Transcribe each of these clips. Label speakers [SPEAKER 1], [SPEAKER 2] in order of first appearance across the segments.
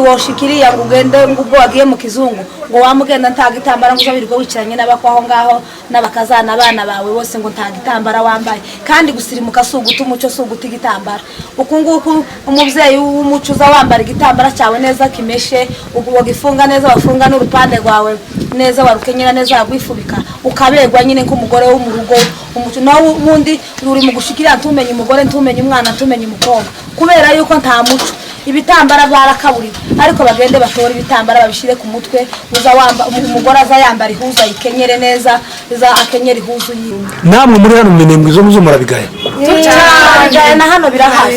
[SPEAKER 1] ntiwoshikiriya ugende ngubwo wagiye mu kizungu ngo wamugenda ntagitambara ngo birirwa wicaranye n'abakwaho ngaho n'abakazana abana bawe bose ngo ntagitambara wambaye kandi gusirimuka suguta umuco suguta igitambara ukunguku umuvyeyi w'umucuza wambara igitambara cyawe neza kimeshe ubwo gifunga neza wafunga n'urupande rwawe neza warukenyera neza yagwifubika ukabegwa nyine nk'umugore wo mu rugo umuco nawo ubundi ruri mu gushikira ntumenye umugore ntumenye umwana ntumenye umukobwa kubera yuko nta muco ibitambara barakaburi ariko bagende batora ibitambara babishire ku mutwe uza wamba umugore aza yambara ihuza ikenyere neza iza akenyera ihuzu yindi
[SPEAKER 2] namwe muri hano Minembwe izo muzo murabigaya
[SPEAKER 1] na hano birahari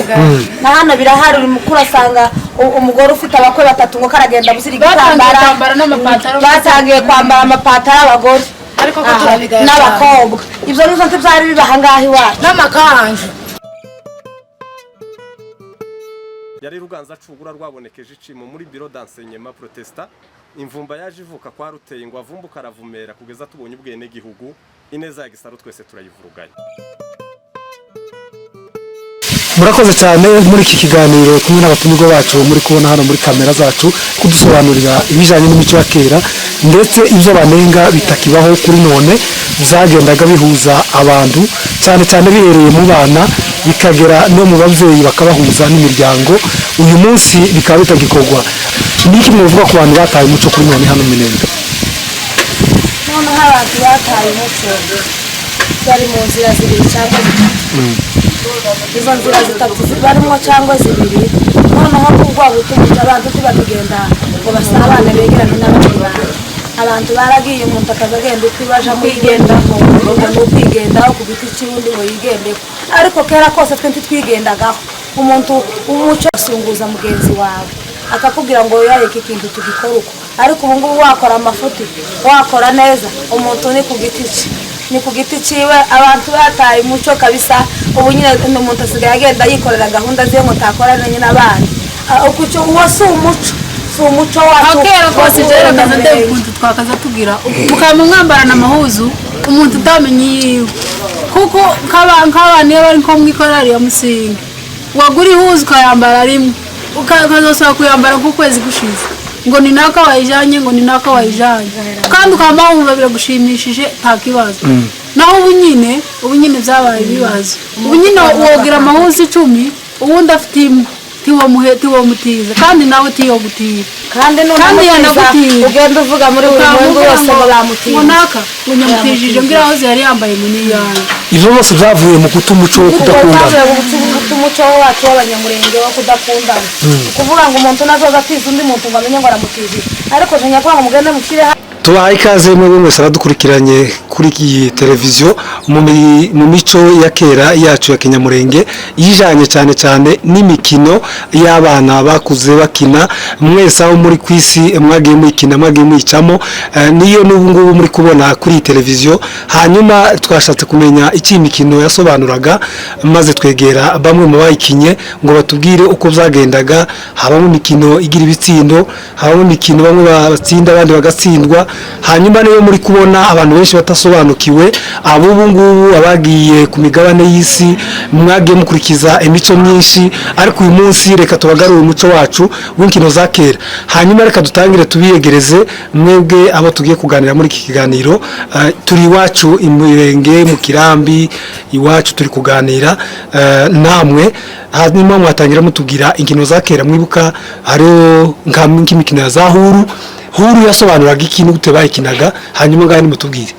[SPEAKER 1] na hano birahari uri mukuru asanga umugore ufite abakwe batatu ngo karagenda buziriga igitambara n'amapataro batangiye kwambara amapataro abagore
[SPEAKER 3] ariko ko turabigaya
[SPEAKER 1] n'abakobwa ibyo nizo byari bibaha ngaho iwacu
[SPEAKER 3] n'amakanje
[SPEAKER 4] yari ruganza cugura rwabonekeje icimo muri biro d'enseignement protesta imvumba yaje ivuka kwa ruteye ngo avumbuka aravumera kugeza tubonye ubwene gihugu ineza ya gisaro twese turayivuruganya.
[SPEAKER 2] murakoze cyane muri iki kiganiro kumwe n'abatumirwa bacu muri kubona hano muri kamera zacu kudusobanurira ibijanye n'imico ya kera ndetse ibyo banenga bitakibaho kuri none zagendaga bihuza abantu cyane cyane bihereye mu bana bikagera no mu bavyeyi bakabahuza n'imiryango uyu munsi bikaba bitagikorwa niki muvuga ku bantu bataye umuco kuri none hano Minembwe
[SPEAKER 1] none abantu bataye umuco bari mu nzira zibiri cyangwa izo nzira zitatu barimo cyangwa zibiri noneho kubwa gutumije abantu tubagenda ngo basabane begerane n'abandi bantu abantu baragiye umuntu akazagenda kwibaja kwigenda mu kwigenda ku giti cy'undi ngo yigende ariko kera kose twe twigendagaho umuntu umuco asunguza mugenzi wawe akakubwira ngo yareke ikintu tugikora uko ariko ubu ngubu wakora amafuti wakora neza umuntu ni ku giti cye ni ku giti ciwe abantu bataye umuco kabisa ubu nyine umuntu asigaye agenda yikorera gahunda ziye ngo takorane n'abandi ukucyo uwo si umuco wacu
[SPEAKER 3] akera kose jera kaza ndekuntu twakaza tugira mukama mwambarana amahuzu umuntu utamenye yiwe kuko nk'abana bari nko mwikorari ya musinga wagura ihuzu ukayambara rimwe ukazosaba kuyambara nk'ukwezi gushize ngo ni naka wayijanye ngo ni naka wayijanye kandi ukamba wumva biragushimishije nta kibazo naho ubu nyine byabaye ibibazo ubu nyine wogira amahuzu 10 ubundi afite imwe tiwo mutiza kandi nawe tiyo gutira
[SPEAKER 1] kandi yanagutira
[SPEAKER 3] ugenda uvuga muri buri muntu wose ngo bamutiza naka unyamutijije ngira aho yari yambaye muni yawe
[SPEAKER 2] ivyo bose byavuye mu kutumuco wo kudakundana
[SPEAKER 1] umuco wacu w'abanyamurenge wo kudakundana kuvuga ngo umuntu nazoza atiza undi muntu ngo amenye ngo aramutije ariko je nyakwa ngo mugende mukire
[SPEAKER 2] tubaye ikaze mwe mwese abadukurikiranye kuri iyi televiziyo mu mico ya kera yacu ya Kinyamurenge yijanye cyane n'imikino y'abana bakuze bakina mwese aho muri kwisi mwagiye muyikina mwagiye muyicamo niyo n'ubu ngubu muri kubona kuri iyi televiziyo hanyuma twashatse kumenya iki imikino yasobanuraga maze twegera bamwe mu bayikinye ngo batubwire uko byagendaga habamo imikino igira ibitsindo habamo imikino bamwe batsinda abandi bagatsindwa hanyuma niyo muri kubona abantu benshi batasobanukiwe ubu ngubu abagiye ku migabane y'isi mwagiye mukurikiza imico myinshi ariko uyu munsi reka tubagarure umuco wacu w'inkino za kera hanyuma reka dutangire tubiyegereze mwebwe abo tugiye kuganira muri iki kiganiro turi iwacu Imirenge mu Kirambi iwacu turi kuganira namwe hanyuma mwatangira mutubwira inkino za kera mwibuka hariho nk'imikino ya za huru yasobanuraga ikintu gute bayikinaga hanyuma ngani mutubwire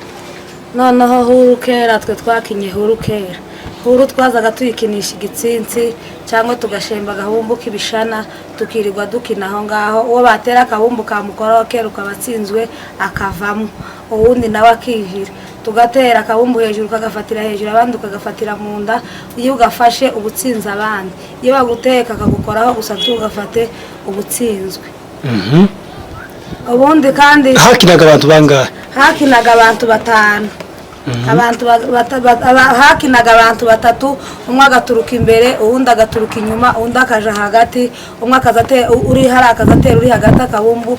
[SPEAKER 1] noneho huru kera twe twakinye huru kera huru twazaga tuyikinisha igitsinsi cyangwa tugashemba agahumbu k'ibishana tukirirwa dukina aho ngaho uwo batera akabumbu kamukora kera ukabatsinzwe akavamo uwundi nawe akijira tugatera akabumbu hejuru kagafatira hejuru abandi ukagafatira mu nda iyo ugafashe ubutsinze abandi iyo baguteka akagukoraho gusa tugafate ubutsinzwe ubundi kandi
[SPEAKER 2] hakinaga abantu bangahe
[SPEAKER 1] hakinaga abantu batanu hakinaga abantu batatu umwe agaturuka imbere uwundi agaturuka inyuma uwundi akaja hagati umwe akazate uri hari akazatera uri hagati akabumbu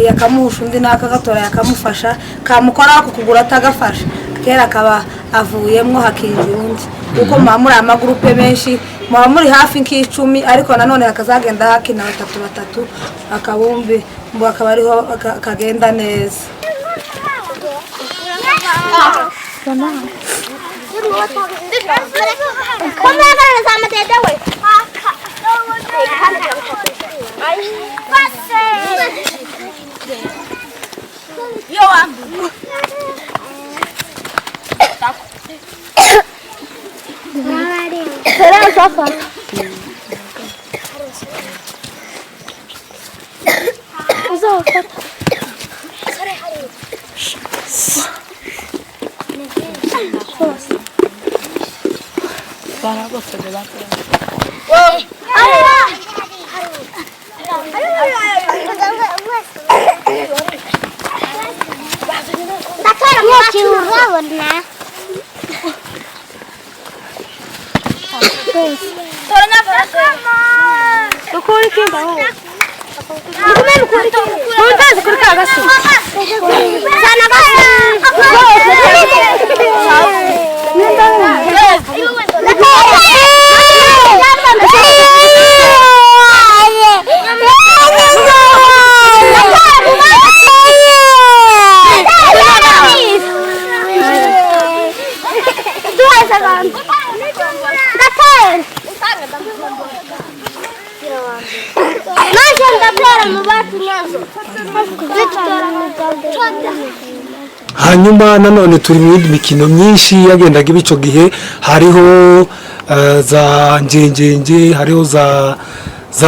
[SPEAKER 1] yakamuhusha undi nakagatora yakamufasha kamukora kukugura atagafasha kera akaba avuyemwo hakinjira undi uko muri amagrupe menshi muba muri hafi nk'icumi ariko nanone hakazagenda hakina batatu akabumbi mbo akaba ariho kagenda neza.
[SPEAKER 2] hanyuma nanone turi mu mikino myinshi yagendaga ibico gihe hariho za njenjenje hariho za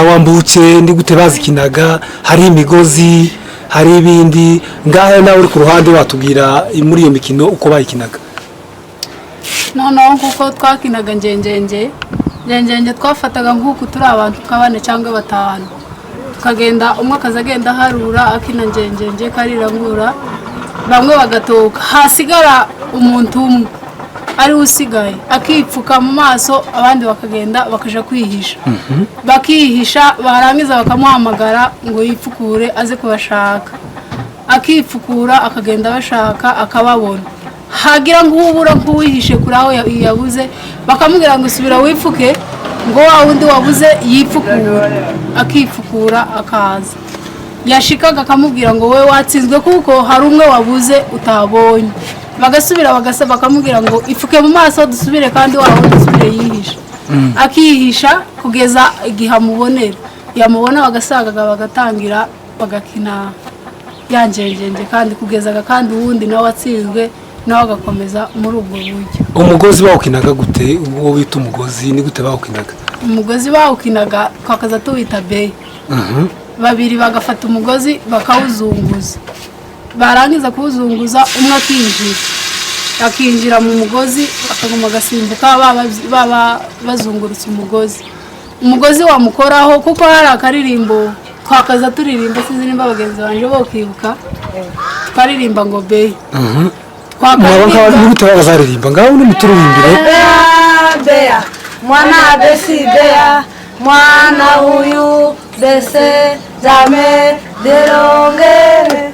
[SPEAKER 2] wambuke ndi gute bazikinaga hari imigozi hari ibindi ngahe nawe uri ku ruhande watubwira muri iyo mikino uko bayikinaga.
[SPEAKER 3] noneho kuko twakinaga njenjenje twafataga nk'uko turi abantu kabane cyangwa batanu tukagenda umwe akazagenda harura akina njenjenje karirangura bamwe bagatoka hasigara umuntu umwe ari usigaye akipfuka mu maso abandi bakagenda bakaja kwihisha bakihisha barangiza bakamuhamagara ngo yipfukure aze kubashaka akipfukura akagenda bashaka akababona hagira ngo ubura nk'uwihishe kuri aho yabuze bakamubwira ngo subira wipfuke ngo wa wundi wabuze yipfukura akipfukura akaza yashikaga akamubwira ngo we watsinzwe kuko hari umwe wabuze utabonye bagasubira bagasaba bakamubwira ngo ifuke mu maso dusubire kandi wa wundi dusubire yihisha akihisha kugeza igihe amubonera yamubona bagasagaga bagatangira bagakina yanjenjenje kandi kugezaga kandi uwundi nawe watsinzwe nawe agakomeza muri ubwo buryo.
[SPEAKER 2] umugozi bawukinaga gute uwo wita umugozi ni gute bawukinaga?
[SPEAKER 3] umugozi bawukinaga twakaza tuwita beye babiri bagafata umugozi bakawuzunguza barangiza kuwuzunguza umwe akinjira mu mugozi akaguma agasimbuka baba bazungurutse umugozi wamukoraho kuko hari akaririmbo twakaza turirimba sinzi nimba bagenzi banje bo kwibuka twaririmba ngo beye
[SPEAKER 2] ni gute bazaririmba ngaho ni muturirimbire
[SPEAKER 1] Bea mwana besi bea mwana huyu bese jame derongere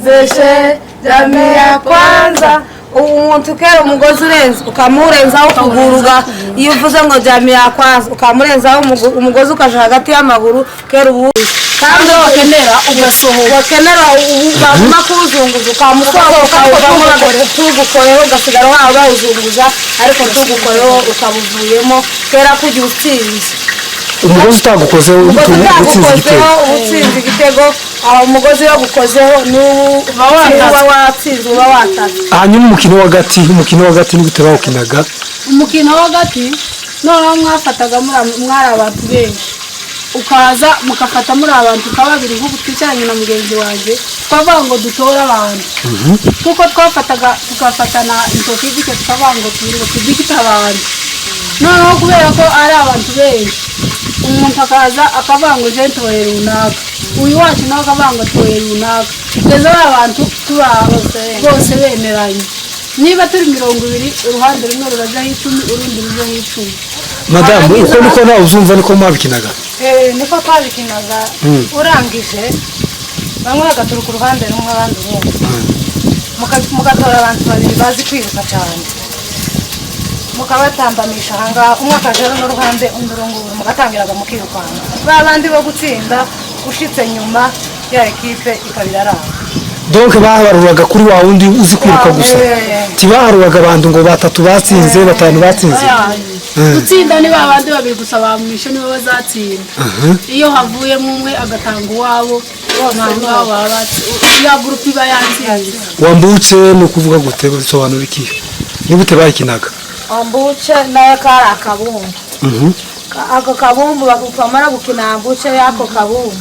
[SPEAKER 1] beshe jame ya kwanza umuntu kera umugozi urenze ukamurenzaho kuguruga iyo uvuze ngo jame ya kwanza ukamurenzaho umugozi ukaje hagati y'amaguru kera ubu kandi wakenera ugasohoka wakenera ubaguma kuzunguza ukamusohoka ukavamo tugukoreho ugasigara wawe bawuzunguza ariko tugukoreho ukabuvuyemo kera kujya utsinze
[SPEAKER 2] umugozi utagukozeho utsinze igitego aho umugozi wagukozeho n'uba watsinze uba watatse. hanyuma umukino w'agati ni gute bawukinaga?
[SPEAKER 3] umukino w'agati noneho mwafataga mwari abantu benshi ukaza mukafata muri abantu kababiri nk'ubu twicaranye na mugenzi wanjye twavuga ngo dutore abantu kuko twafataga tukafatana intoki zike tukavuga ngo tudikite abantu noneho kubera ko ari abantu benshi umuntu akaza akavuga ngo je ntoye runaka uyu wacu nawe akavuga ngo toye runaka kugeza abantu tuba bose bemeranye niba turi 20 uruhande rumwe rurajaho 10 urundi rujaho 10.
[SPEAKER 2] madamu uko niko nawe uzumva niko mwabikinaga?
[SPEAKER 1] niko twabikinaga urangije bamwe bagaturuka uruhande rumwe abandi urundi mugatora abantu babiri bazi kwiruka cyane mukabatambamisha ahangaha umwe akajya n'uruhande undi urunguru mugatangiraga mukirukanga ba bandi bo gutsinda ushitse nyuma ya ekipe ikabira aranga
[SPEAKER 2] donc baharuraga kuri wa wundi uzi kwiruka gusa tibaharuraga abantu ngo batatu batsinze batanu batsinze
[SPEAKER 3] gutsinda ni babandi babiri gusa bamwishe nibo bazatsinda iyo havuyemo umwe agatanga uwabo ya gurupe iba yatsinze
[SPEAKER 2] wambutse ni ukuvuga gute bisobanura iki ni gute bayikinaga
[SPEAKER 1] ambuce nayo kari akabumbu ako kabumbu bakamara gukina ambuce y'ako kabumbu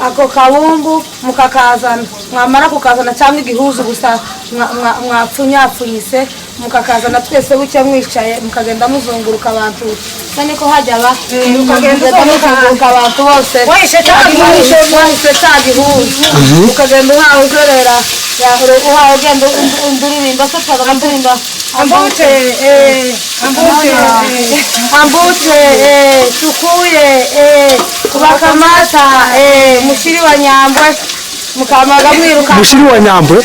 [SPEAKER 1] ako kabumbu mukakazana mwamara kukazana cyangwa igihuzu gusa mwapfunyapfunyise mukakazana twese bucye mwicaye mukagenda muzunguruka abantu cyane ko hajya mukagenda muzunguruka abantu bose wahishe cya gihuzu mukagenda uhawe uzorera uhawe ugenda unduririmba se twabaga ndirimba ambuce tukuye kubakamata mushiri wa Nyambwe mukamaga mwiruka
[SPEAKER 2] mushiri wa Nyambwe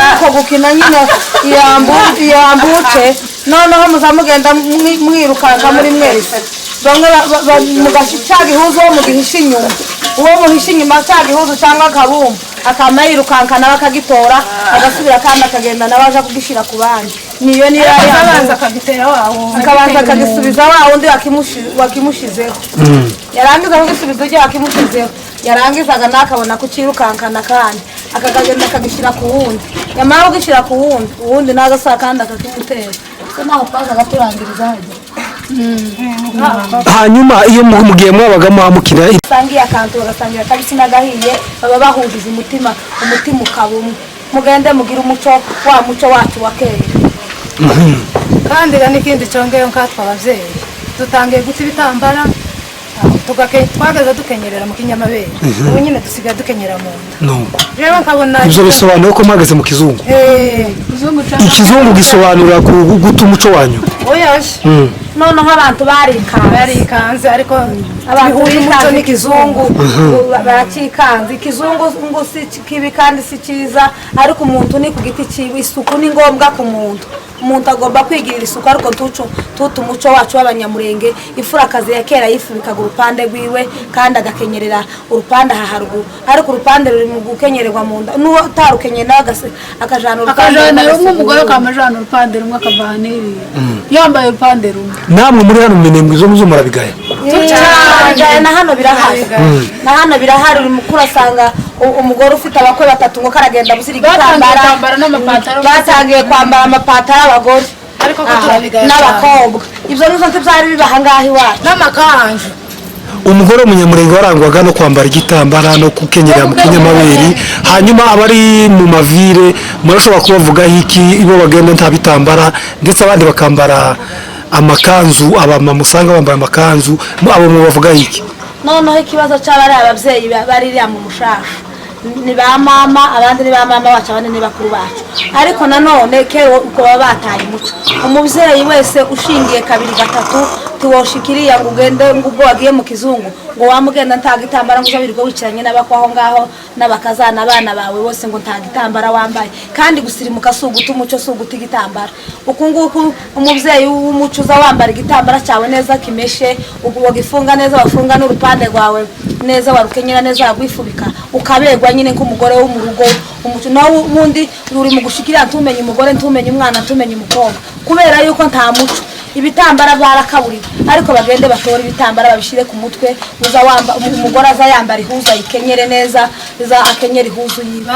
[SPEAKER 2] ariko gukina nyine yambuce noneho muzamugenda mwirukanga muri mwese bamwe mugashica gihuzo wo mugihisha inyuma uwo muhisha inyuma cya gihuzo cyangwa akabumbu akama yirukanka nawe akagitora agasubira kandi akagenda nawe aje kugishira ku bandi niyo niyo yabanza akagitera wawo akabanza akagisubiza wa wundi wakimushizeho yarangiza kugisubiza ujye wakimushizeho yarangizaga nakabona kucirukankana kandi akagenda akagishira ku wundi yamara kugishira ku wundi uwundi nagasaka kandi akakimutera so naho twazaga turangiriza hajya hanyuma iyo mugiye mwabagamo amukira
[SPEAKER 1] sangiye akantu bagasangira kabisi nagahiye baba bahujije umutima ukabumwe mugende mugira umuco wa muco wacu wa kera kandi n'ikindi cyongeyo nkatwa abavyeyi dutangiye guta ibitambara twagaza dukenyerera mu kinyamabere ubu nyine dusigaye dukenyera mu nda rero nkabona
[SPEAKER 2] ibyo bisobanura ko mwageze mu kizungu ikizungu gisobanura guta umuco wanyu
[SPEAKER 1] oyaje noneho abantu barikanze ariko abantu b'umuco n'ikizungu baracikanze ikizungu ngo si kibi kandi si cyiza ariko umuntu ni ku giti cyiwe isuku ni ngombwa ku muntu agomba kwigirira isuku ariko tutu umuco wacu w'abanyamurenge ifurakazi ya kera yifubikaga urupande rwiwe kandi agakenyerera urupande aha haruguru ariko urupande ruri mu gukenyererwa mu nda n'uwo utarukenyera akajana urupande
[SPEAKER 3] umugore akamajana urupande rumwe akavana yambaye urupande rumwe
[SPEAKER 2] namwe muri hano Minembwe izo muzo murabigaya
[SPEAKER 1] na hano birahari na hano birahari uri mukuru asanga umugore ufite abakwe batatu ngo karagenda busirika batangiye kwambara amapataro abagore n'abakobwa ibyo nizo byari bibaha ngaho iwacu
[SPEAKER 3] n'amakanju
[SPEAKER 2] umugore w'umunyamurenge warangwaga no kwambara igitambara no kukenyerera mu kinyamabere hanyuma abari mu mavire murashobora kubavugaho iki ibo bagenda nta bitambara ndetse abandi bakambara amakanzu abamama usanga bambaye amakanzu abo mubavugaho iki
[SPEAKER 1] noneho ikibazo cy'abari ababyeyi baririya mu mushasha ni ba mama abandi ni ba mama bacu abandi ni bakuru bacu ariko nanone kero uko baba bataye umuco umubyeyi wese ushingiye kabiri gatatu tuwoshikiriya ngo ugende ngo ubwo wagiye mu kizungu ngo wamugenda ntagitambara ngo uzabirirwa wicaranye n'abakwaho ngaho n'abakazana abana bawe bose ngo ntagitambara wambaye kandi gusirimuka suguta umuco suguta igitambara ukunguku umubyeyi w'umuco uza wambara igitambara cyawe neza kimeshe wagifunga neza wafunga n'urupande rwawe neza warukenyera neza wagwifubika ukabegwa nyine nk'umugore wo mu rugo umuco nawe ubundi uri mu gushikira ntumenye umugore ntumenye umwana ntumenye umukobwa kubera yuko nta muco ibitambara byarakaburi ariko bagende batora ibitambara babishire ku mutwe uza wamba umugore aza yambara ihuza yikenyere neza iza akenyera ihuzu yiwe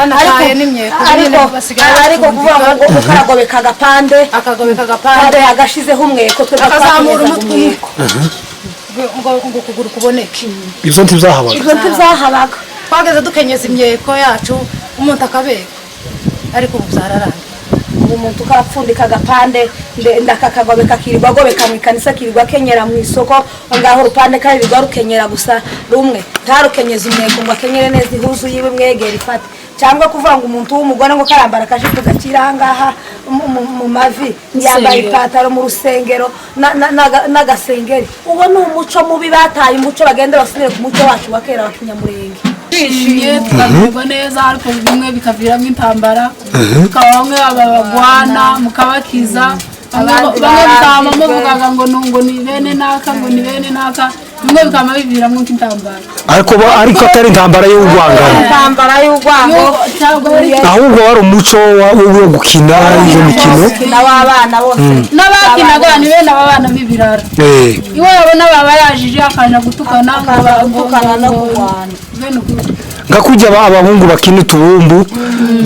[SPEAKER 1] ariko kuvuga ngo ukaragobeka agapande agashizeho umweko twe
[SPEAKER 3] akazamura umutwe ngo kuguru kuboneke
[SPEAKER 2] ibyo ntibyahabaga
[SPEAKER 3] twageze dukenyeza imyeko yacu umuntu akabega ariko ubu byararangiye
[SPEAKER 1] umuntu karapfundika agapande ndakakagobeka kirirwa gobeka mu ikanisa kirirwa kenyera mu isoko ngaho urupande karirwa rukenyera gusa rumwe ntarukenyeza umweko ngo akenyere neza ihuzu yiwe mwegera ifate cyangwa kuvuga ngo umuntu w'umugore ngo karambara akajipo gakira ahangaha mu mavi yambaye ipataro mu rusengero n'agasengeri uwo ni umuco mubi bataye umuco bagende basubire ku muco wacu wa kera wa kinyamurenge
[SPEAKER 3] twishimye tukamererwa neza ariko bimwe bikaviramo intambara tukaba bamwe babagwana mukabakiza bamwe bikaba muvugaga ngo ni bene naka ngo ni bene naka bimwe bikaba biviramo intambara
[SPEAKER 2] ariko atari intambara y'urwangano
[SPEAKER 1] intambara y'urwango
[SPEAKER 2] ahubwo wari umuco wo gukina iyo mikino
[SPEAKER 1] n'abana bose
[SPEAKER 3] n'abakinaga ni bene aba bana b'ibirara iwe yabona baba yajije akaja gutukana
[SPEAKER 1] no kurwana
[SPEAKER 2] nka kujya abahungu bakina utubumbu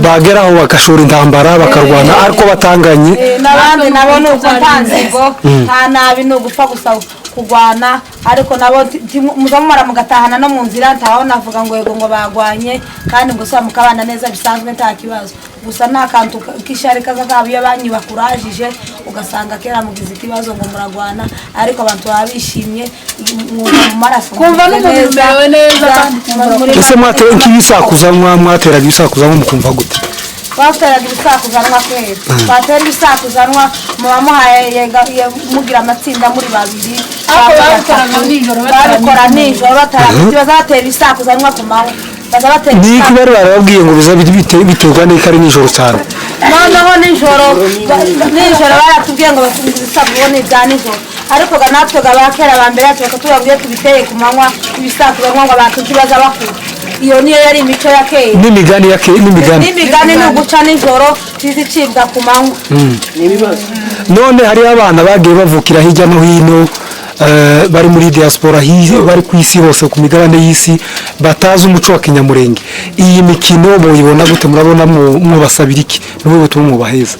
[SPEAKER 2] bageraho bagashora intambara bakarwana ariko batanganye
[SPEAKER 1] n'abandi nabo ni uko ntanzigo nta nabi ni ugupfa gusa kurwana ariko nabo muzamumara mugatahana no mu nzira ntaho navuga ngo yego ngo bagwanye kandi ngo mukabana neza bisanzwe nta kibazo gusa nta kantu k'ishari kaza kabo iyo banyi bakurajije ugasanga kera mugize ikibazo ngo muragwana ariko abantu baba bishimye mu maraso
[SPEAKER 3] kumva n'umuntu umerewe neza
[SPEAKER 2] ese mwatera nk'ibisakuzanwa mwateraga ibisakuzanwa mukumva gute
[SPEAKER 1] bateraga ibisakuzanwa kwera batera ibisakuzanwa muba muhaye mugira amatsinda muri babiri babikora nijoro bazatera ibisakuzanwa ku manywa
[SPEAKER 2] ni ko bari barababwiye ngo biterwa n'iko ari nijoro cyane
[SPEAKER 1] noneho nijoro baratubwiye ngo ibisakuzanwa ni ibya nijoro ariko natwe abakera ba mbere yacu bakatubabwiye tubiteye ku manywa ibisakuzanwa ngo abantu baza bakura iyo niyo yari imico ya kera n'imigani ni uguca nijoro zizicibwa ku manywa
[SPEAKER 2] none hariho abana bagiye bavukira hirya no hino bari muri diaspora bari ku isi hose ku migabane y'isi batazi umuco wa kinyamurenge iyi mikino muyibona gute murabona mwubasabira iki n'ubu butuma mwubaheza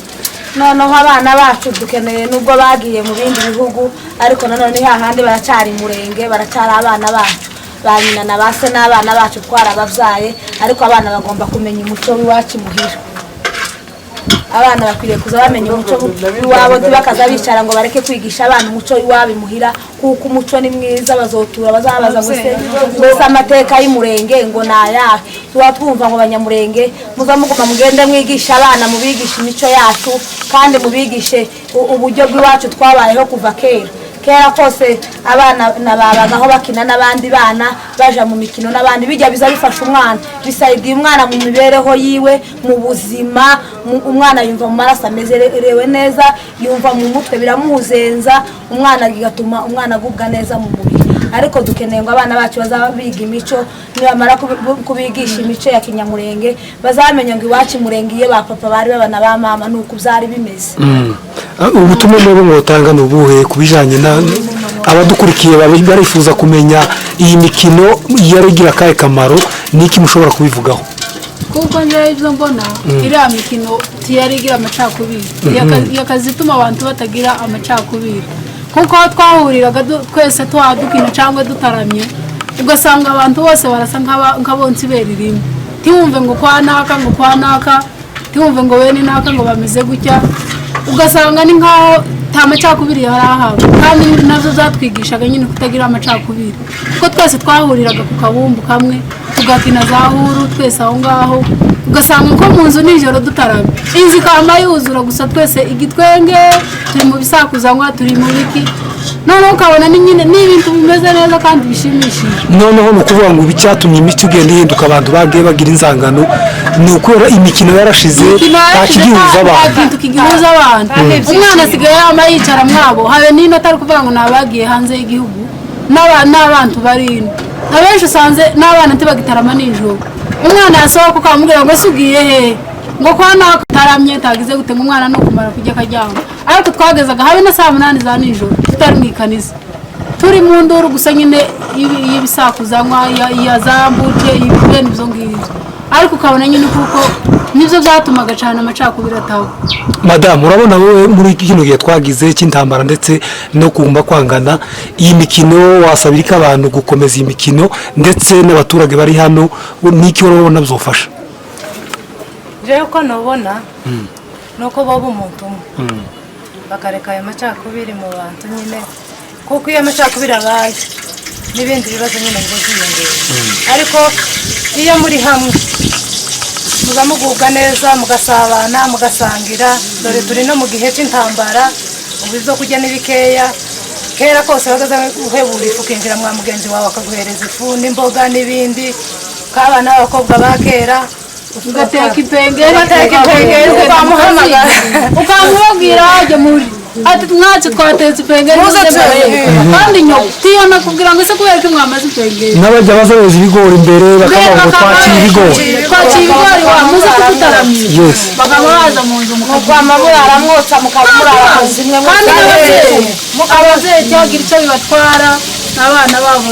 [SPEAKER 1] noneho abana bacu dukeneye nubwo bagiye mu bindi bihugu ariko nanone hahandi baracyari murenge baracyari abana bacu ba nyina na base n'abana bacu twarababyaye ariko abana bagomba kumenya umuco w'iwacu muhira abana bakwiriye kuza bamenya umuco w'iwabo ntibakaza bicara ngo bareke kwigisha abana umuco w'iwabo imuhira kuko umuco ni mwiza bazotura bazabaza gusa amateka y'umurenge ngo nayahe tuba twumva ngo banyamurenge muza muguma mugende mwigisha abana mubigisha imico yacu kandi mubigishe uburyo bw'iwacu twabayeho kuva kera kose abana nababagaho bakina n'abandi bana baja mu mikino n'abandi bijya biza bifasha umwana bisaidiye umwana mu mibereho yiwe mu buzima umwana yumva mu maraso amezerewe neza yumva mu mutwe biramuhuzenza umwana bigatuma umwana agubwa neza mu mubiri ariko dukeneye ngo abana bacu bazabiga imico nibamara kubigisha imico ya kinyamurenge bazamenya ngo iwacu murenge iyo ba papa bari babana ba mama nuko byari bimeze
[SPEAKER 2] ubutumwa mwebwe mwotanga nubuhe kubijanye na abadukurikiye barifuza kumenya iyi mikino yarigira kahe kamaro niki mushobora kubivugaho
[SPEAKER 3] kuko njye ibyo mbona iriya mikino tiyarigira amacakubiri yakazituma abantu batagira amacakubiri kuko twahuriraga twese dukina cyangwa dutaramye ugasanga abantu bose barasa nk'abonsi beririmwe ntiwumve ngo kwa naka ntiwumve ngo bene naka ngo bameze gutya ugasanga ni nkaho nta macakubiri yari ahawe kandi nazo zatwigishaga nyine kutagira amacakubiri kuko twese twahuriraga ku kabumbu kamwe tugakina za huru twese aho ngaho ugasanga nko mu nzu nijoro dutaramye inzu ikaba yuzura gusa twese igitwenge turi mu bisakuzanywa turi mu biki noneho ukabona ni nyine ni ibintu bimeze neza kandi bishimishije.
[SPEAKER 2] noneho ni ukuvuga ngo icyatumye imico igenda ihinduka abantu bagiye bagira inzangano ni ukubera imikino yarashize nta kigihuza abantu
[SPEAKER 3] kigihuza abantu umwana asigaye yama yicara mwabo habe nino atari kuvuga ngo nabagiye hanze y'igihugu n'abantu barino abenshi usanze n'abana ntibagitarama nijoro umwana yasohoka ukamubwira ngo sugiye he ngo kwa nakataramye tagize gute ngo umwana no kumara kujya kajyamo ariko twagezaga habe na saa 8 za nijoro tutari mu ikanisa turi mu nduru gusa nyine y'ibisakuzanywa ya zambuje ibintu byo ngibyo ariko ukabona nyine kuko nivyo byatumaga cyane amacakubiri ataho.
[SPEAKER 2] Madame urabona wowe muri kino gihe twagize cy'intambara ndetse no kumba kwangana iyi mikino wasabirika abantu gukomeza iyi mikino ndetse n'abaturage bari hano niki urabona bizofasha?
[SPEAKER 5] Je uko nobona nuko baba umuntu bakareka ayo macakubiri mu bantu nyine kuko iyo macakubiri abaye n'ibindi bibazo nyine ngo ziyongera ariko iyo muri hamwe muza mugubwa neza mugasabana mugasangira dore turi no mu gihe cy'intambara ubu izo kujya n'ibikeya kera kose bagaza guhebura ifu kinjira mwa mugenzi wawe akaguhereza ifu n'imboga n'ibindi kabana abakobwa bakera
[SPEAKER 3] ugateka ipengeri ukamubwira ajya muri ati mwacu twatetse ipengeri kandi nyotiyana kugira ngo ise kubera ko mwamaze ipengeri
[SPEAKER 2] n'abajya bazayoza ibigori imbere bakavuga ngo twakira ibigori
[SPEAKER 3] wamuze kututaramira bakabaza mu nzu
[SPEAKER 1] mukwama muraramwotsa mukamurara zimwe
[SPEAKER 3] kandi abavyeyi cyagira icyo bibatwara abana babo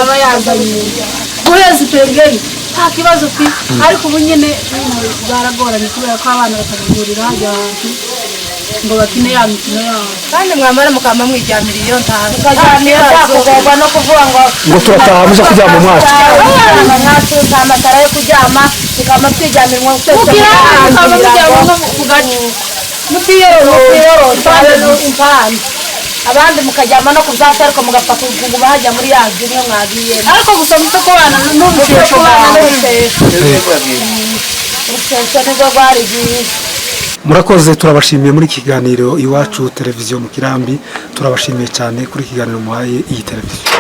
[SPEAKER 3] abayazanye guheza ipengeri nta kibazo ufite ariko ubu nyine baragoranye kubera ko abana batagurira hajya ahantu ngo bakine ya mikino yabo
[SPEAKER 5] kandi mwamara mukamba mwijyamira iyo ntazi
[SPEAKER 1] kuzagwa no kuvuga ngo
[SPEAKER 2] turataha muze kuryama mwacu
[SPEAKER 1] mwacu nta matara yo kuryama tukama twijyamira mu abandi mukajyama no kuzata ariko mugafata kuguma hajya muri ya zimwe mwagiye
[SPEAKER 3] ariko gusa mufite ko bana n'ubukesho
[SPEAKER 1] urusesho nibwo rwari bwiza.
[SPEAKER 2] murakoze turabashimiye muri kiganiro iwacu televiziyo mu Kirambi turabashimiye cyane kuri kiganiro muhaye iyi televiziyo.